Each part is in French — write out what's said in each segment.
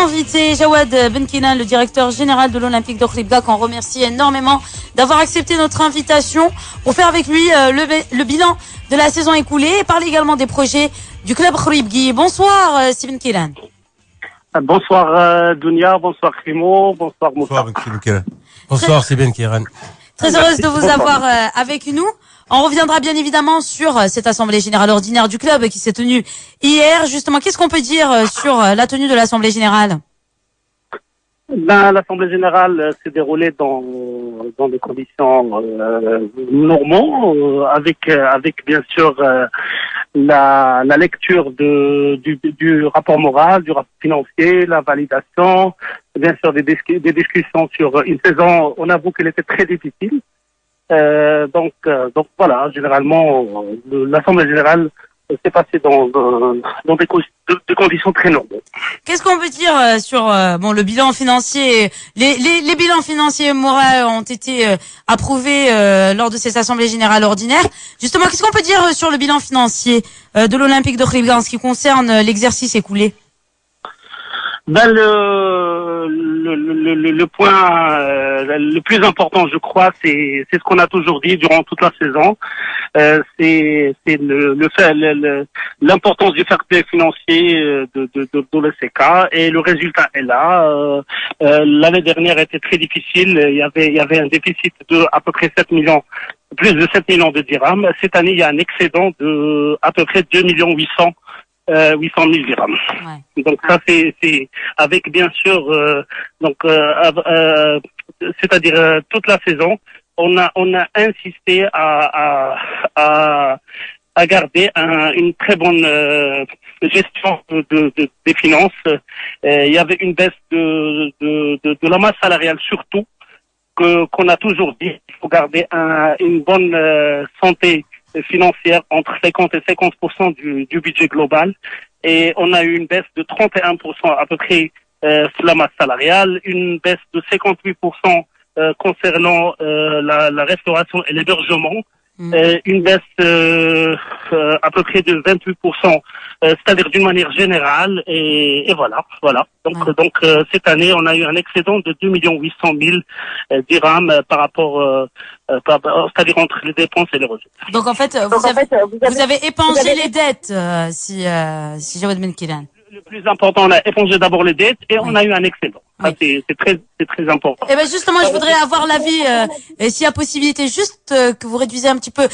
Invité Jawad Benkilan, le directeur général de l'Olympique de Khouribga, qu'on remercie énormément d'avoir accepté notre invitation pour faire avec lui le bilan de la saison écoulée et parler également des projets du club Khouribgui. Bonsoir Sibin Kilan. Bonsoir Dounia, bonsoir Crimo, bonsoir Moussa. Bonsoir Sibin Kiran. Très heureuse de vous avoir avec nous. On reviendra bien évidemment sur cette assemblée générale ordinaire du club qui s'est tenue hier. Justement, qu'est-ce qu'on peut dire sur la tenue de l'assemblée générale? L'assemblée générale s'est déroulée dans des conditions normaux, avec bien sûr la lecture du rapport moral, du rapport financier, la validation, bien sûr des discussions sur une saison. On avoue qu'elle était très difficile. Donc voilà, généralement, l'Assemblée générale s'est passée dans des conditions très normales. Qu'est-ce qu'on peut dire sur le bilan financier? Les bilans financiers moraux ont été approuvés lors de cette Assemblée générale ordinaire. Justement, qu'est-ce qu'on peut dire sur le bilan financier de l'Olympique de Khouribga en ce qui concerne l'exercice écoulé? Le point le plus important, je crois, c'est ce qu'on a toujours dit durant toute la saison. C'est l'importance du fair play financier de l'ECK, et le résultat est là. L'année dernière était très difficile. Il y avait un déficit de à peu près 7 millions, plus de 7 millions de dirhams. Cette année, il y a un excédent de à peu près 2 millions 800 000 dirhams. Ouais. Donc ça c'est avec bien sûr c'est-à-dire toute la saison on a insisté à garder une très bonne gestion des finances. Il y avait une baisse de la masse salariale surtout, qu'on a toujours dit. Il faut garder une bonne santé financière entre 50 et 50% du budget global, et on a eu une baisse de 31% à peu près sur la masse salariale, une baisse de 58% concernant la restauration et l'hébergement, une baisse à peu près de 28%, c'est-à-dire d'une manière générale, et voilà. Donc cette année, on a eu un excédent de 2 800 000 dirhams par rapport, c'est-à-dire entre les dépenses et les revenus. Donc en fait, vous avez épongé les dettes, si Jawad Benkilan. Le plus important, on a épongé d'abord les dettes et on a eu un excédent. Oui. C'est très important. Et ben justement, je voudrais avoir l'avis, s'il y a possibilité, juste que vous réduisez un petit peu,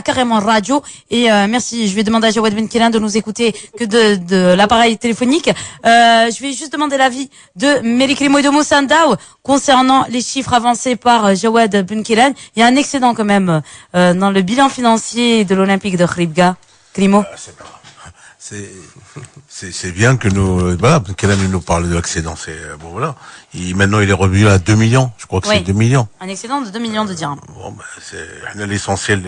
carrément radio. Et merci, je vais demander à Jawad Benkilan de nous écouter que de l'appareil téléphonique. Je vais juste demander l'avis de Merikrimo et de Moussa Ndao concernant les chiffres avancés par Jawad Benkilan. Il y a un excédent quand même dans le bilan financier de l'Olympique de Khouribga. Krimo. C'est bien que Benkilan nous parle de l'excédent. Maintenant il est revenu à 2 millions. Je crois que c'est 2 millions. Un excédent de 2 millions de dirhams. C'est l'essentiel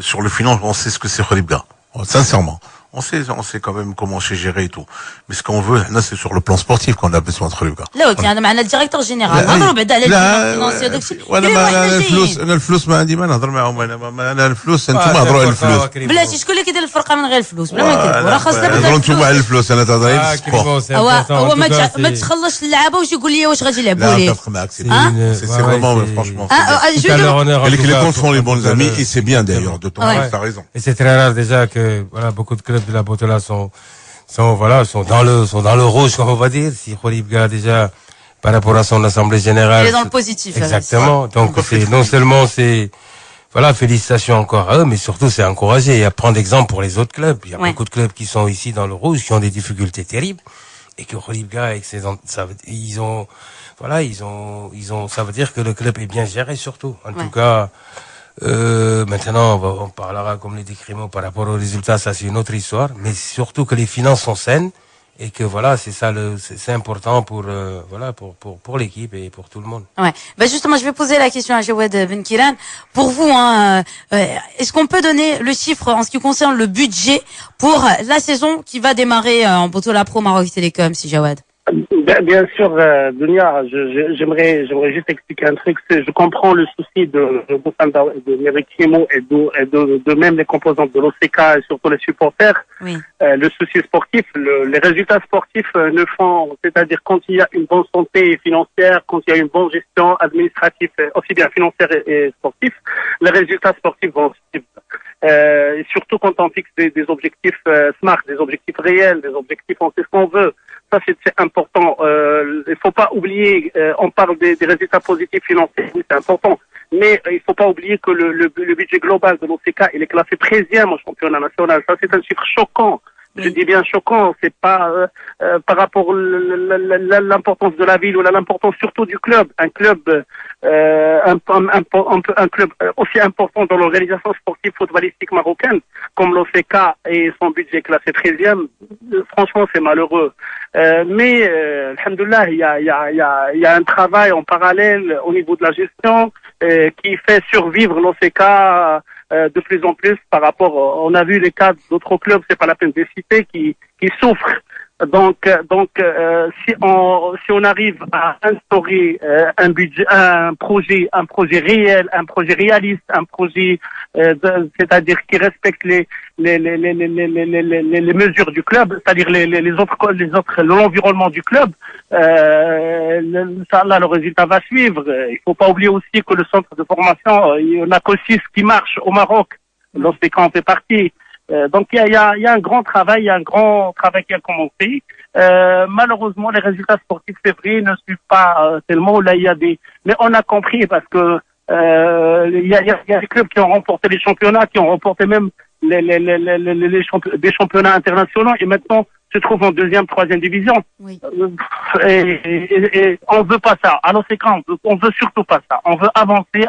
sur le finance. On sait ce que c'est Khouribga. Sincèrement. On sait quand même comment c'est géré et tout. Mais ce qu'on veut, là, c'est sur le plan sportif qu'on a besoin de Khouribga. لا كان معنا الديريكتور جينيرال نهضروا بعدا على الفينانسي داكشي انا الفلوس ما عندي ما نهضر معاهم. انا الفلوس انتم هضروا على الفلوس بلاتي شكون اللي كيدير الفرقه من غير الفلوس بلا ما نكذبوا راه خاصنا نهضروا انتم على الفلوس. انا تهضري هو ما تخلصش اللعابه واش يقول لي واش غادي يلعبوا ليه. نتفق معاك سي vraiment franchement les comptes font les bons amis, et c'est bien d'ailleurs de ton côté. T'as raison. Et c'est très rare déjà que beaucoup de clubs de la Botola sont dans le rouge, comme on va dire. Si Khouribga déjà par rapport à son assemblée générale, il est dans le positif. Exactement. Donc non seulement félicitations encore à eux, mais surtout c'est encourager et à prendre exemple pour les autres clubs. Il y a beaucoup de clubs qui sont ici dans le rouge, qui ont des difficultés terribles, et que Khouribga ça veut dire que le club est bien géré surtout. En tout cas. Maintenant, on parlera, comme les décrits, par rapport aux résultats, ça c'est une autre histoire, mais surtout que les finances sont saines, et que c'est ça c'est important pour l'équipe et pour tout le monde. Ouais. Justement, je vais poser la question à Jawad Benkilan. Pour vous, est-ce qu'on peut donner le chiffre en ce qui concerne le budget pour la saison qui va démarrer en Botola Pro Maroc Télécom, si Jawad? Bien sûr, Dunia, j'aimerais juste expliquer un truc. Je comprends le souci de Méric Crimo et de même les composantes de l'OCK et surtout les supporters. Oui. Le souci sportif, les résultats sportifs ne font, c'est-à-dire quand il y a une bonne santé financière, quand il y a une bonne gestion administrative, aussi bien financière et sportive, les résultats sportifs vont suivre. Et surtout quand on fixe des objectifs smart, des objectifs réels, des objectifs on sait ce qu'on veut. Ça c'est important. Il faut pas oublier, on parle des résultats positifs financiers, oui c'est important, mais il faut pas oublier que le budget global de l'OCK il est classé 13e au championnat national. Ça c'est un chiffre choquant. Je dis bien choquant, c'est pas par rapport à l'importance de la ville ou l'importance surtout du club. Un club un club aussi important dans l'organisation sportive footballistique marocaine comme l'OCK et son budget classé 13e, franchement c'est malheureux. Mais alhamdoulilah, il y a un travail en parallèle au niveau de la gestion qui fait survivre l'OCK de plus en plus par rapport, on a vu les cas d'autres clubs, c'est pas la peine de citer, qui souffrent. Donc, si on arrive à instaurer un budget, un projet réel, un projet réaliste, un projet, c'est-à-dire qui respecte les mesures du club, c'est-à-dire l'environnement du club, ça là le résultat va suivre. Il faut pas oublier aussi que le centre de formation, il y en a que 6 qui marchent au Maroc. L'OCK en fait partie. Donc il y a un grand travail, qui a commencé. Malheureusement, les résultats sportifs février ne suivent pas tellement. Là, mais on a compris parce que il y a des clubs qui ont remporté les championnats, qui ont remporté même des championnats internationaux et maintenant se trouvent en 2e, 3e division. Oui. Et on veut pas ça. Alors c'est quand on veut surtout pas ça. On veut avancer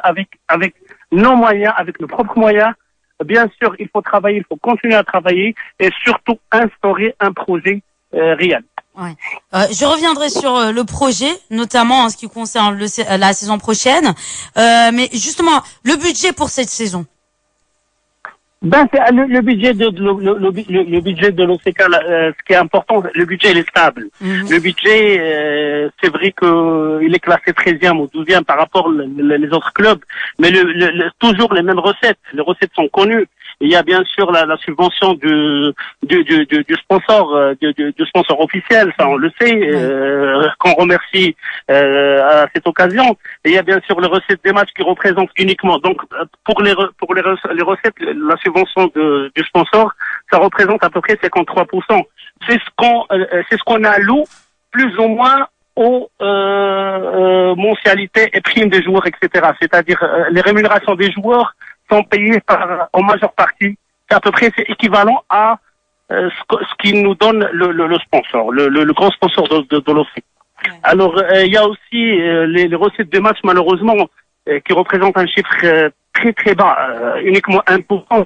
avec nos moyens, avec nos propres moyens. Bien sûr, il faut travailler, il faut continuer à travailler et surtout instaurer un projet réel. Ouais. Je reviendrai sur le projet, notamment en ce qui concerne la saison prochaine. Mais justement, le budget pour cette saison. Ben, c'est le budget le budget de l'OCK, ce qui est important, le budget il est stable. Le budget, c'est vrai que il est classé 13e ou 12e par rapport les autres clubs, mais toujours les mêmes recettes. Les recettes sont connues. Il y a bien sûr la subvention du sponsor, du sponsor officiel, ça on le sait, qu'on remercie à cette occasion. Et il y a bien sûr les recettes des matchs qui représentent uniquement. Donc pour les recettes, la subvention du sponsor, ça représente à peu près 53%. C'est ce qu'on alloue plus ou moins aux mensualités et primes des joueurs, etc. C'est-à-dire les rémunérations des joueurs sont payées en majeure partie. C'est à peu près équivalent à ce qui nous donne le sponsor, le grand sponsor de l'OCK. Alors il y a aussi les recettes de match malheureusement qui représentent un chiffre très très bas, uniquement 1%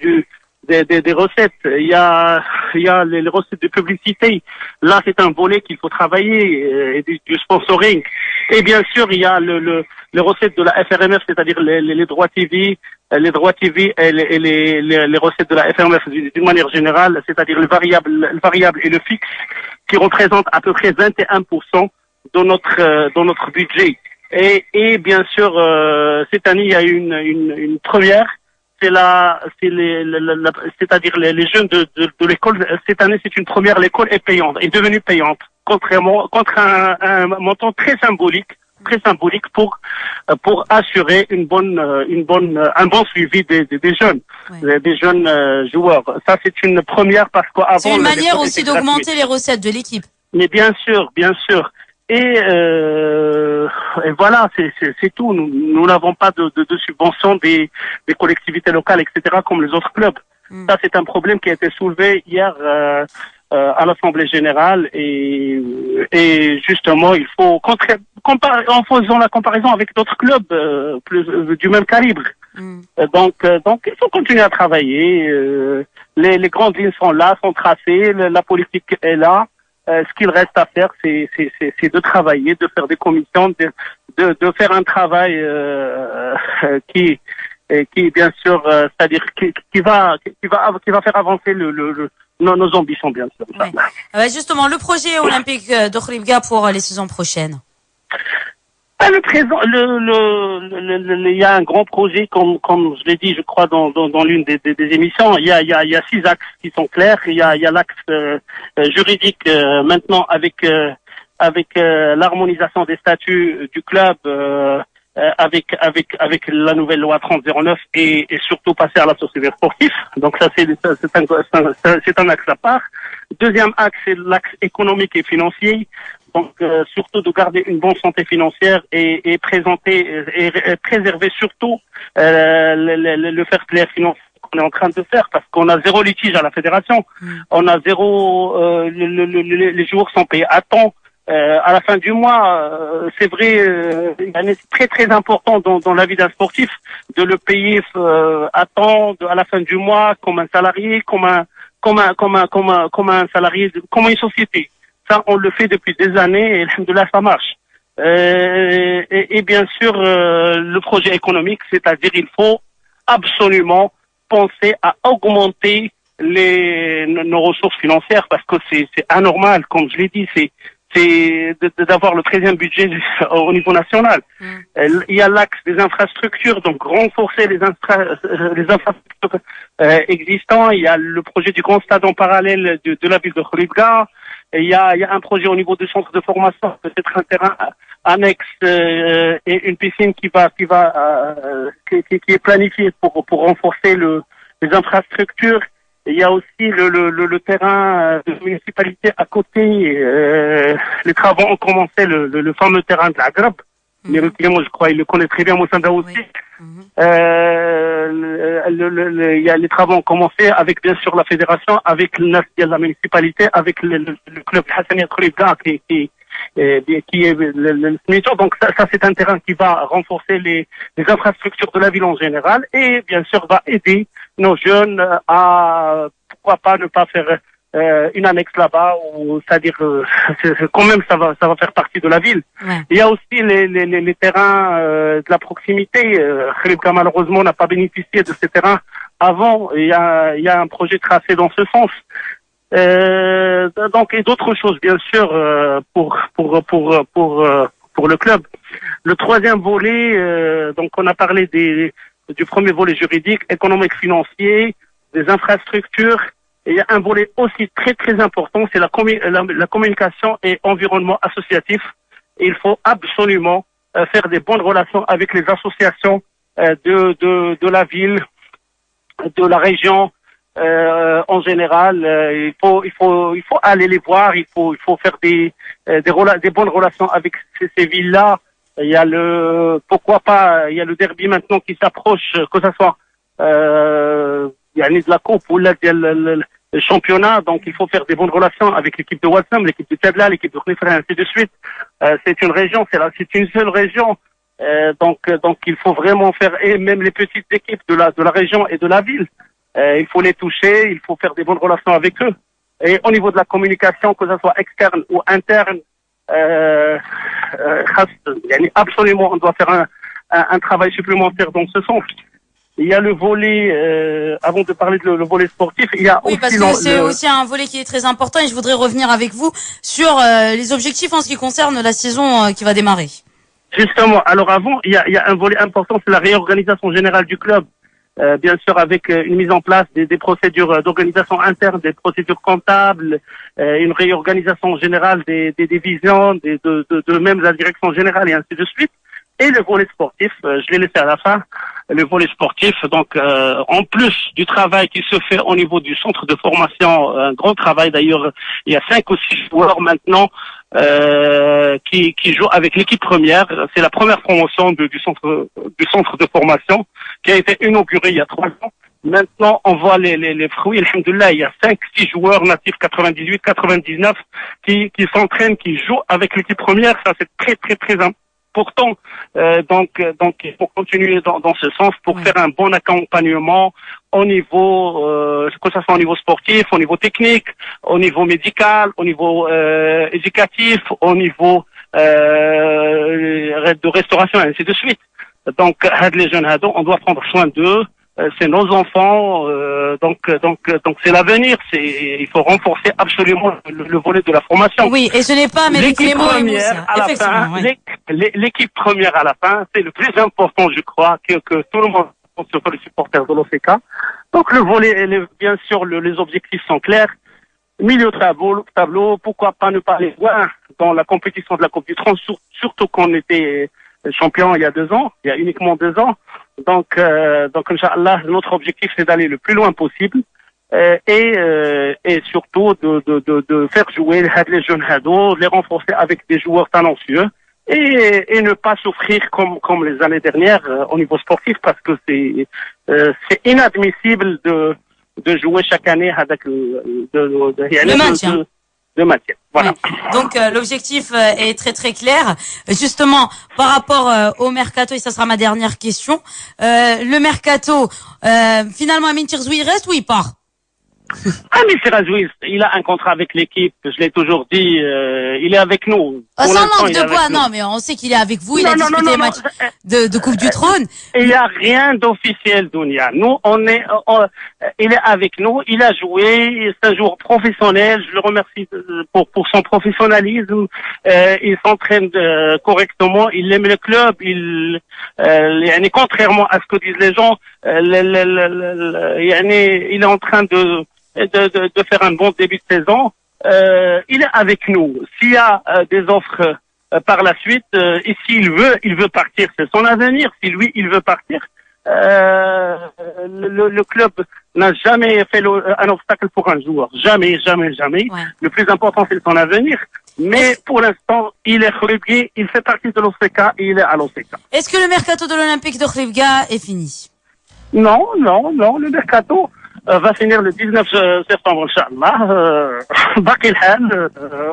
des recettes. Il y a les recettes de publicité. Là, c'est un volet qu'il faut travailler, et du sponsoring. Et bien sûr, il y a les recettes de la FRMF, c'est-à-dire les droits TV, et les recettes de la FRMF d'une manière générale, c'est-à-dire le variable et le fixe, qui représentent à peu près 21% de notre budget. Et bien sûr, cette année, il y a une première. C'est-à-dire les jeunes de l'école. Cette année, c'est une première. L'école est payante, est devenue payante, contre un montant très symbolique pour assurer un bon suivi des jeunes, des jeunes joueurs. Ça, c'est une première parce qu'avant. C'est une manière aussi d'augmenter les recettes de l'équipe. Mais bien sûr. Et voilà, c'est tout. Nous n'avons pas de subvention des collectivités locales, etc., comme les autres clubs. Ça, c'est un problème qui a été soulevé hier à l'Assemblée générale et justement, il faut en faisant la comparaison avec d'autres clubs du même calibre. Donc, il faut continuer à travailler. Les grandes lignes sont là, sont tracées, la politique est là. Ce qu'il reste à faire, c'est de travailler, de faire des commissions, de faire un travail qui et qui bien sûr, c'est-à-dire qui va faire avancer nos ambitions, bien sûr. Ouais. Justement, le projet olympique de Khouribga pour les saisons prochaines. Le présent, il y a un grand projet, comme je l'ai dit, je crois, dans l'une des émissions. Il y a 6 axes qui sont clairs. Il y a l'axe juridique maintenant avec l'harmonisation des statuts du club, avec la nouvelle loi 3009 et surtout passer à la société sportive. Donc ça c'est un axe à part. Deuxième axe, c'est l'axe économique et financier. Donc surtout de garder une bonne santé financière et présenter et préserver surtout le fair play financier qu'on est en train de faire, parce qu'on a 0 litige à la fédération, on a 0 les joueurs sont payés à temps. À la fin du mois, c'est vrai, c'est très très important dans la vie d'un sportif de le payer à temps, à la fin du mois, comme un salarié, comme un salarié, comme une société. Ça, on le fait depuis des années et de là, ça marche. Et bien sûr, le projet économique, c'est-à-dire il faut absolument penser à augmenter nos ressources financières, parce que c'est anormal, comme je l'ai dit, c'est d'avoir le 13e budget au niveau national. Il y a l'axe des infrastructures, donc renforcer les infrastructures existantes. Il y a le projet du grand stade en parallèle de la ville de Khouribga. Il y a un projet au niveau du centre de formation, peut-être un terrain annexe et une piscine qui est planifiée pour renforcer les infrastructures. Il y a aussi le terrain de municipalité à côté. Les travaux ont commencé, le fameux terrain de la Grappe. Mais je crois, il le connaît très bien, Moussanda aussi. Il y a les travaux ont commencé avec bien sûr la fédération, avec la municipalité, avec le club Hassania Khouribga qui est le SMITO. Donc ça c'est un terrain qui va renforcer les infrastructures de la ville en général et bien sûr va aider nos jeunes à pourquoi pas ne pas faire une annexe là-bas, ou c'est-à-dire quand même ça va faire partie de la ville. Il y a aussi les terrains de la proximité. Khouribga malheureusement n'a pas bénéficié de ces terrains avant. Il y a un projet tracé dans ce sens. Donc et d'autres choses bien sûr pour le club. Le troisième volet, donc on a parlé du premier volet juridique, économique, financier, des infrastructures. Et il y a un volet aussi très très important, c'est la communication et environnement associatif. Et il faut absolument faire des bonnes relations avec les associations de la ville, de la région en général. Il faut aller les voir, il faut faire des bonnes relations avec ces villes-là. Il y a pourquoi pas, il y a le derby maintenant qui s'approche, que ça soit il y a de la coupe ou le championnat, donc il faut faire des bonnes relations avec l'équipe de Ouassam, l'équipe de Tadla, l'équipe de Khnifra, ainsi de suite. C'est une région, c'est une seule région, donc il faut vraiment faire, et même les petites équipes de la région et de la ville, il faut les toucher, il faut faire des bonnes relations avec eux. Et au niveau de la communication, que ce soit externe ou interne, absolument on doit faire un travail supplémentaire dans ce sens. Il y a le volet, avant de parler de le volet sportif, il y a aussi... Oui, parce que c'est aussi un volet qui est très important et je voudrais revenir avec vous sur les objectifs en ce qui concerne la saison qui va démarrer. Justement, alors avant, il y a un volet important, c'est la réorganisation générale du club. Bien sûr avec une mise en place des procédures d'organisation interne, des procédures comptables, une réorganisation générale des divisions, de même la direction générale et ainsi de suite. Et le volet sportif, je l'ai laissé à la fin, le volet sportif, donc en plus du travail qui se fait au niveau du centre de formation, un grand travail d'ailleurs, il y a 5 ou 6 joueurs maintenant qui jouent avec l'équipe première. C'est la première promotion du centre de formation qui a été inaugurée il y a 3 ans. Maintenant, on voit les fruits. Alhamdoulilah, il y a 5-6 joueurs natifs 98, 99 qui s'entraînent, qui jouent avec l'équipe première. Ça, c'est très, très, très important. Donc, il faut continuer dans ce sens pour faire un bon accompagnement au niveau, que ce soit au niveau sportif, au niveau technique, au niveau médical, au niveau éducatif, au niveau de restauration, et ainsi de suite. Donc, les jeunes ados, on doit prendre soin d'eux. C'est nos enfants, donc c'est l'avenir. Il faut renforcer absolument le volet de la formation. Oui, et ce n'est pas l'équipe première à la fin. Ouais. L'équipe première à la fin, c'est le plus important, je crois, que tout le monde, surtout les supporters de l'OCK. Donc le volet, bien sûr, les objectifs sont clairs. Milieu de tableau, pourquoi pas ne pas aller loin dans la compétition de la Coupe du Trône, surtout qu'on était champion il y a 2 ans, il y a uniquement 2 ans. Donc, Inch'Allah, notre objectif, c'est d'aller le plus loin possible, et surtout de faire jouer les jeunes ados, de les renforcer avec des joueurs talentueux, et ne pas souffrir comme les années dernières au niveau sportif, parce que c'est inadmissible de jouer chaque année avec le maintien. De matière. Voilà. Oui. Donc l'objectif est très très clair. Justement, par rapport au mercato, et ça sera ma dernière question, le mercato, finalement, Amin Tirzouil reste ou il part? Amin Tirzouil, il a un contrat avec l'équipe, je l'ai toujours dit, il est avec nous. Sans manque de poids, non, mais on sait qu'il est avec vous, il a disputé les matchs de Coupe du Trône. Il n'y a rien d'officiel, Dounia. Nous, il est avec nous, il a joué, c'est un joueur professionnel, je le remercie pour son professionnalisme, il s'entraîne correctement, il aime le club, contrairement à ce que disent les gens, il est en train de faire un bon début de saison. Il est avec nous. S'il y a des offres par la suite, et s'il veut partir, c'est son avenir. Si lui, il veut partir, le club n'a jamais fait un obstacle pour un joueur. Jamais. Ouais. Le plus important, c'est son avenir. Mais pour l'instant, il est Khlibga, il fait partie de l'OCK et il est à l'OCK. Est-ce que le mercato de l'Olympique de Khlibga est fini? Non, le mercato va finir le 19 septembre, Inch'Allah.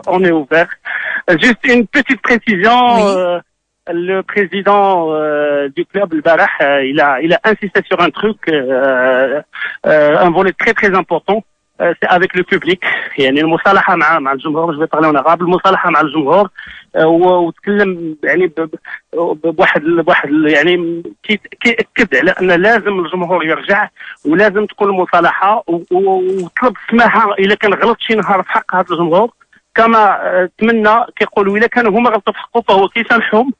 On est ouvert. Juste une petite précision. Oui. Le président du club, le Barah, il a insisté sur un truc, un volet très très important. C'est avec le public. يعني المصالحة مع الجمهور. Je vais parler en arabe. المصالحة مع الجمهور. وتكلم يعني بواحد يعني كيأكد على أن لازم الجمهور يرجع ولازم تكون المصالحة وطلب سماحة إذا كان غلط شي نهار في حق هذا الجمهور كما تمنى كيقولوا إذا كانوا هما غلطوا في حقه فهو كيسامحهم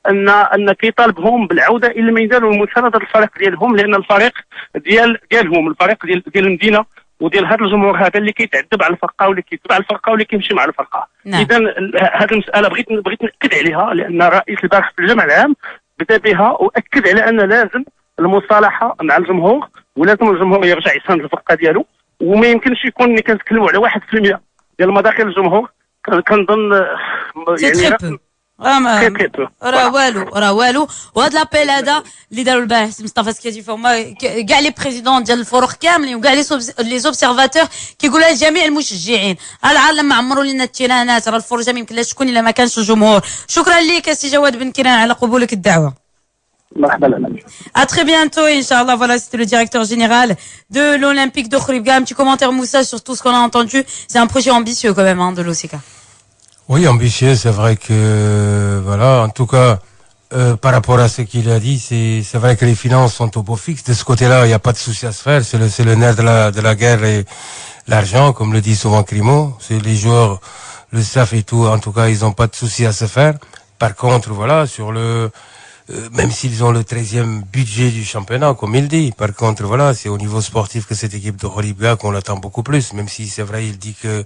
أن كيطالبهم بالعودة إلى الميدان والمساندة للفريق ديالهم لأن الفريق ديالهم الفريق ديال المدينة وديال هذا الجمهور هذا اللي كيتعذب على الفرقه واللي كيتبع الفرقه واللي كيمشي مع الفرقه. اذا هذه المساله بغيت ناكد عليها لان رئيس البارح في الجمع العام بدا بها واكد على ان لازم المصالحه مع الجمهور ولازم الجمهور يرجع يساند الفرقه ديالو وما يمكنش يكون اللي كنتكلموا على 1% ديال مداخل الجمهور كنظن يعني راه والو وهذا لابيل هذا اللي داروا البارح سي مصطفى سكيتي فهما كاع لي بريزيدون ديال الفرق كاملين وكاع لي زوبسيرفاتور كيقولوا لجميع المشجعين العالم ما عمروا لنا التيرانات راه الفرجه ما يمكنلاش تكون الا ما كانش الجمهور. شكرا لك سي جواد بن كيران على قبولك الدعوه. مرحبا لك. À très bientôt, Inch'Allah. Voilà, c'était le directeur général de l'Olympique de Khlibga. Un petit commentaire, Moussa, sur tout ce qu'on a entendu. C'est un projet ambitieux quand même, hein, de l'OCK. Oui, ambitieux, c'est vrai que, voilà, en tout cas, par rapport à ce qu'il a dit, c'est vrai que les finances sont au beau fixe. De ce côté-là, il n'y a pas de souci à se faire. C'est le nerf de la guerre et l'argent, comme le dit souvent Crimo. C'est les joueurs, le staff et tout, en tout cas, ils n'ont pas de souci à se faire. Par contre, voilà, sur même s'ils ont le 13e budget du championnat, comme il dit. Par contre, voilà, c'est au niveau sportif que cette équipe de Khlibga qu'on l'attend beaucoup plus. Même si c'est vrai, il dit que,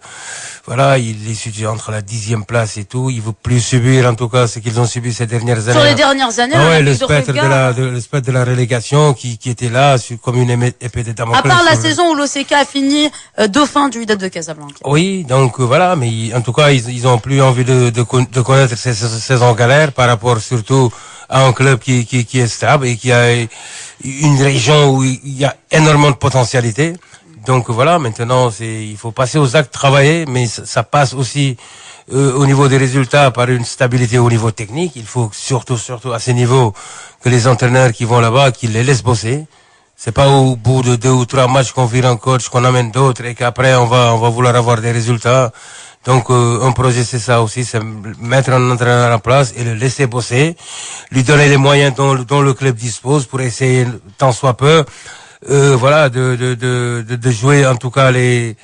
voilà, il est situé entre la 10e place et tout. Il veut plus subir, en tout cas, ce qu'ils ont subi ces dernières années. Sur les dernières années, ouais, le spectre de la relégation qui était là, comme une épée de Damoclès. À part la saison où l'OCK a fini dauphin du Wydad de Casablanca. Oui, donc voilà, mais en tout cas, ils ont plus envie de connaître ces saisons galères par rapport surtout à un club qui est stable et qui a une région où il y a énormément de potentialité. Donc voilà, maintenant il faut passer aux actes, travailler, mais ça passe aussi au niveau des résultats par une stabilité au niveau technique. Il faut surtout à ce niveau que les entraîneurs qui vont là-bas, qu'ils les laissent bosser. C'est pas au bout de 2 ou 3 matchs qu'on vire un coach, qu'on amène d'autres et qu'après on va vouloir avoir des résultats. Donc un projet c'est ça aussi, c'est mettre un entraîneur en place et le laisser bosser, lui donner les moyens dont le club dispose pour essayer tant soit peu voilà de jouer en tout cas les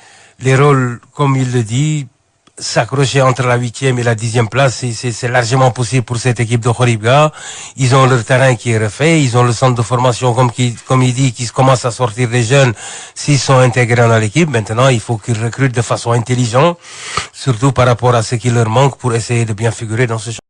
rôles comme il le dit. S'accrocher entre la 8e et la 10e place, c'est largement possible pour cette équipe de Khoribga. Ils ont leur terrain qui est refait, ils ont le centre de formation comme il dit, qui commence à sortir des jeunes s'ils sont intégrés dans l'équipe. Maintenant, il faut qu'ils recrutent de façon intelligente, surtout par rapport à ce qui leur manque pour essayer de bien figurer dans ce champ.